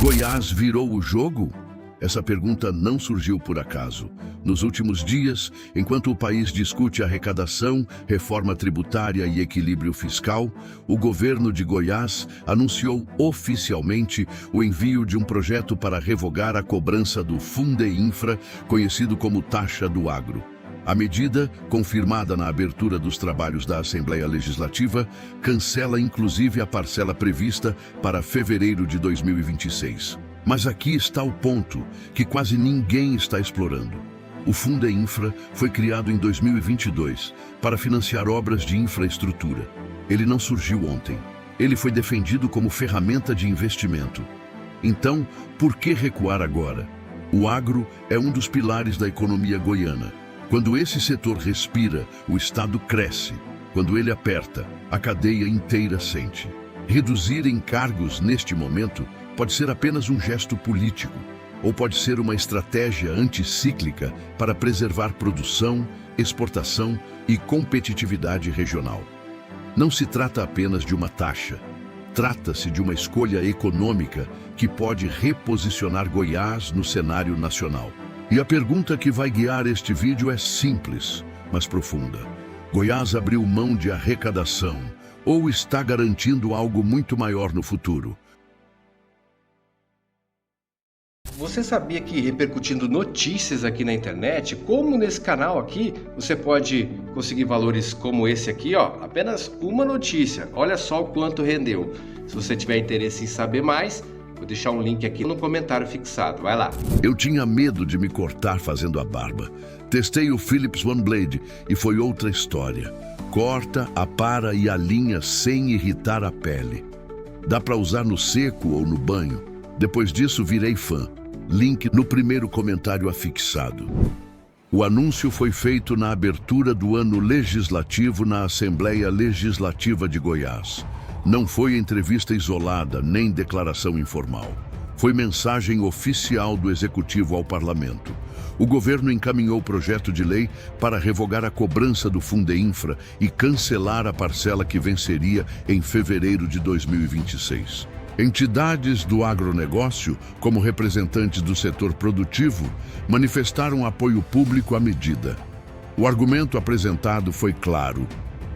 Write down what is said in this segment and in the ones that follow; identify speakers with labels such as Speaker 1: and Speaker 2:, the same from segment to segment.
Speaker 1: Goiás virou o jogo? Essa pergunta não surgiu por acaso. Nos últimos dias, enquanto o país discute arrecadação, reforma tributária e equilíbrio fiscal, o governo de Goiás anunciou oficialmente o envio de um projeto para revogar a cobrança do Fundeinfra, conhecido como taxa do agro. A medida, confirmada na abertura dos trabalhos da Assembleia Legislativa, cancela inclusive a parcela prevista para fevereiro de 2026. Mas aqui está o ponto que quase ninguém está explorando. O Fundeinfra foi criado em 2022 para financiar obras de infraestrutura. Ele não surgiu ontem. Ele foi defendido como ferramenta de investimento. Então, por que recuar agora? O agro é um dos pilares da economia goiana. Quando esse setor respira, o Estado cresce. Quando ele aperta, a cadeia inteira sente. Reduzir encargos neste momento pode ser apenas um gesto político, ou pode ser uma estratégia anticíclica para preservar produção, exportação e competitividade regional. Não se trata apenas de uma taxa. Trata-se de uma escolha econômica que pode reposicionar Goiás no cenário nacional. E a pergunta que vai guiar este vídeo é simples, mas profunda. Goiás abriu mão de arrecadação ou está garantindo algo muito maior no futuro?
Speaker 2: Você sabia que repercutindo notícias aqui na internet, como nesse canal aqui, você pode conseguir valores como esse aqui, ó, apenas uma notícia. Olha só o quanto rendeu. Se você tiver interesse em saber mais, vou deixar um link aqui no comentário fixado. Vai lá.
Speaker 1: Eu tinha medo de me cortar fazendo a barba. Testei o Philips OneBlade e foi outra história. Corta, apara e alinha sem irritar a pele. Dá para usar no seco ou no banho. Depois disso, virei fã. Link no primeiro comentário afixado. O anúncio foi feito na abertura do ano legislativo na Assembleia Legislativa de Goiás. Não foi entrevista isolada, nem declaração informal. Foi mensagem oficial do Executivo ao Parlamento. O governo encaminhou o projeto de lei para revogar a cobrança do Fundeinfra e cancelar a parcela que venceria em fevereiro de 2026. Entidades do agronegócio, como representantes do setor produtivo, manifestaram apoio público à medida. O argumento apresentado foi claro: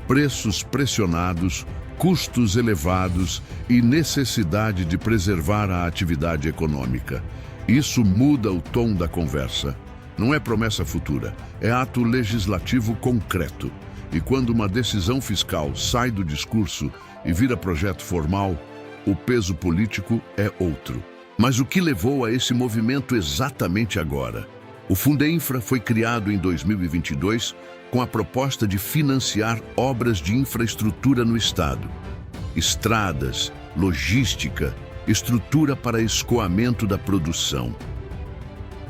Speaker 1: preços pressionados, custos elevados e necessidade de preservar a atividade econômica. Isso muda o tom da conversa. Não é promessa futura, é ato legislativo concreto. E quando uma decisão fiscal sai do discurso e vira projeto formal, o peso político é outro. Mas o que levou a esse movimento exatamente agora? O Fundeinfra foi criado em 2022 com a proposta de financiar obras de infraestrutura no Estado. Estradas, logística, estrutura para escoamento da produção.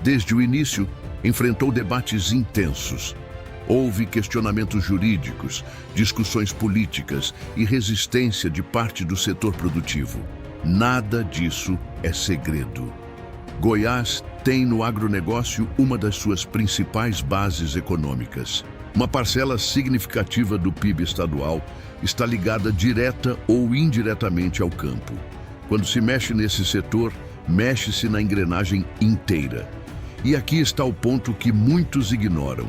Speaker 1: Desde o início, enfrentou debates intensos. Houve questionamentos jurídicos, discussões políticas e resistência de parte do setor produtivo. Nada disso é segredo. Goiás tem no agronegócio uma das suas principais bases econômicas. Uma parcela significativa do PIB estadual está ligada direta ou indiretamente ao campo. Quando se mexe nesse setor, mexe-se na engrenagem inteira. E aqui está o ponto que muitos ignoram.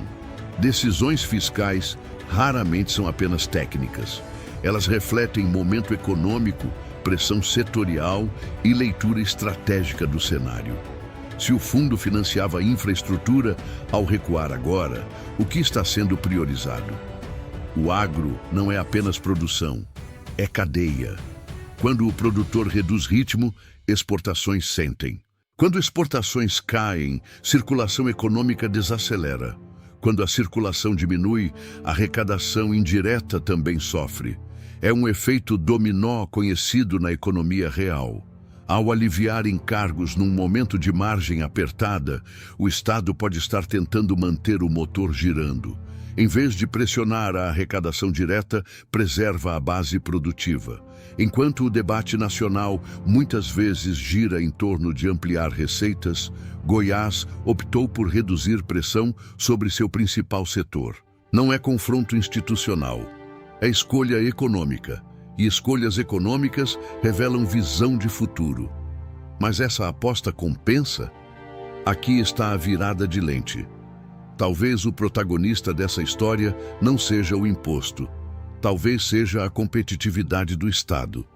Speaker 1: Decisões fiscais raramente são apenas técnicas. Elas refletem momento econômico, pressão setorial e leitura estratégica do cenário. Se o fundo financiava a infraestrutura, ao recuar agora, o que está sendo priorizado? O agro não é apenas produção, é cadeia. Quando o produtor reduz ritmo, exportações sentem. Quando exportações caem, circulação econômica desacelera. Quando a circulação diminui, a arrecadação indireta também sofre. É um efeito dominó conhecido na economia real. Ao aliviar encargos num momento de margem apertada, o Estado pode estar tentando manter o motor girando. Em vez de pressionar a arrecadação direta, preserva a base produtiva. Enquanto o debate nacional muitas vezes gira em torno de ampliar receitas, Goiás optou por reduzir pressão sobre seu principal setor. Não é confronto institucional, é escolha econômica. E escolhas econômicas revelam visão de futuro. Mas essa aposta compensa? Aqui está a virada de lente. Talvez o protagonista dessa história não seja o imposto. Talvez seja a competitividade do Estado.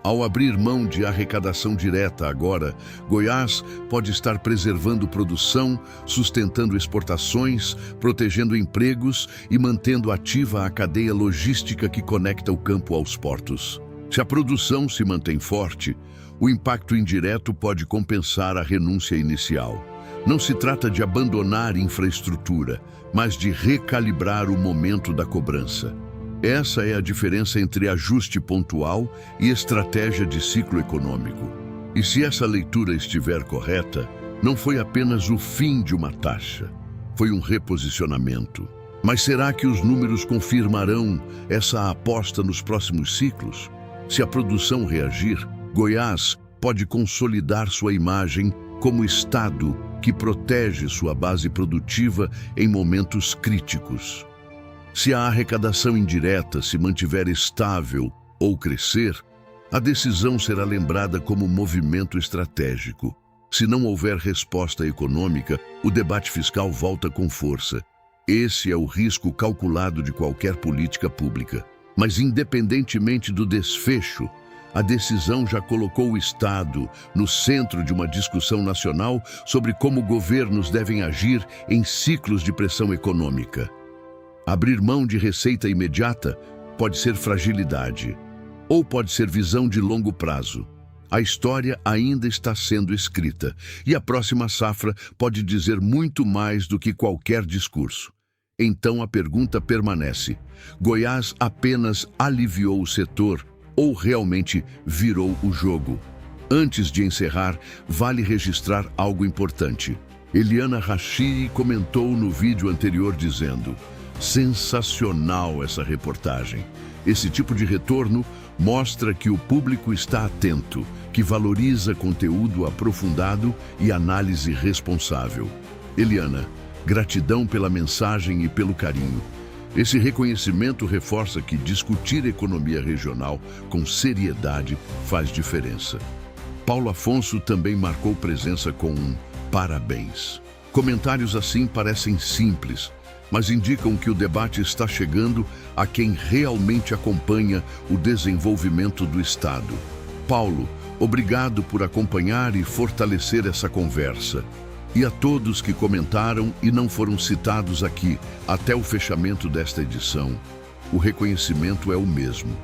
Speaker 1: Ao abrir mão de arrecadação direta agora, Goiás pode estar preservando produção, sustentando exportações, protegendo empregos e mantendo ativa a cadeia logística que conecta o campo aos portos. Se a produção se mantém forte, o impacto indireto pode compensar a renúncia inicial. Não se trata de abandonar infraestrutura, mas de recalibrar o momento da cobrança. Essa é a diferença entre ajuste pontual e estratégia de ciclo econômico. E se essa leitura estiver correta, não foi apenas o fim de uma taxa, foi um reposicionamento. Mas será que os números confirmarão essa aposta nos próximos ciclos? Se a produção reagir, Goiás pode consolidar sua imagem como estado que protege sua base produtiva em momentos críticos. Se a arrecadação indireta se mantiver estável ou crescer, a decisão será lembrada como movimento estratégico. Se não houver resposta econômica, o debate fiscal volta com força. Esse é o risco calculado de qualquer política pública. Mas independentemente do desfecho, a decisão já colocou o Estado no centro de uma discussão nacional sobre como governos devem agir em ciclos de pressão econômica. Abrir mão de receita imediata pode ser fragilidade, ou pode ser visão de longo prazo. A história ainda está sendo escrita, e a próxima safra pode dizer muito mais do que qualquer discurso. Então a pergunta permanece: Goiás apenas aliviou o setor ou realmente virou o jogo? Antes de encerrar, vale registrar algo importante. Eliana Rachiri comentou no vídeo anterior dizendo: sensacional essa reportagem. Esse tipo de retorno mostra que o público está atento, que valoriza conteúdo aprofundado e análise responsável. Eliana, gratidão pela mensagem e pelo carinho. Esse reconhecimento reforça que discutir economia regional com seriedade faz diferença. Paulo Afonso também marcou presença com um parabéns. Comentários assim parecem simples, mas indicam que o debate está chegando a quem realmente acompanha o desenvolvimento do Estado. Paulo, obrigado por acompanhar e fortalecer essa conversa. E a todos que comentaram e não foram citados aqui até o fechamento desta edição, o reconhecimento é o mesmo.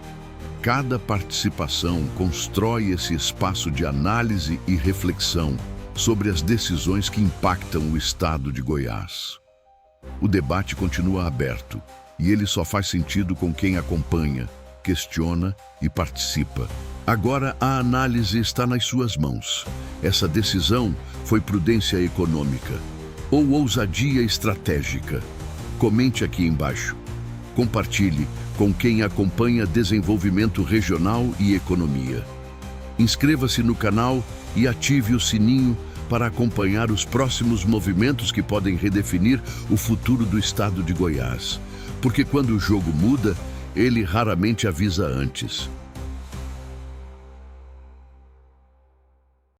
Speaker 1: Cada participação constrói esse espaço de análise e reflexão sobre as decisões que impactam o Estado de Goiás. O debate continua aberto, e ele só faz sentido com quem acompanha, questiona e participa. Agora a análise está nas suas mãos. Essa decisão foi prudência econômica ou ousadia estratégica? Comente aqui embaixo. Compartilhe com quem acompanha desenvolvimento regional e economia. Inscreva-se no canal e ative o sininho para acompanhar os próximos movimentos que podem redefinir o futuro do Estado de Goiás. Porque quando o jogo muda, ele raramente avisa antes.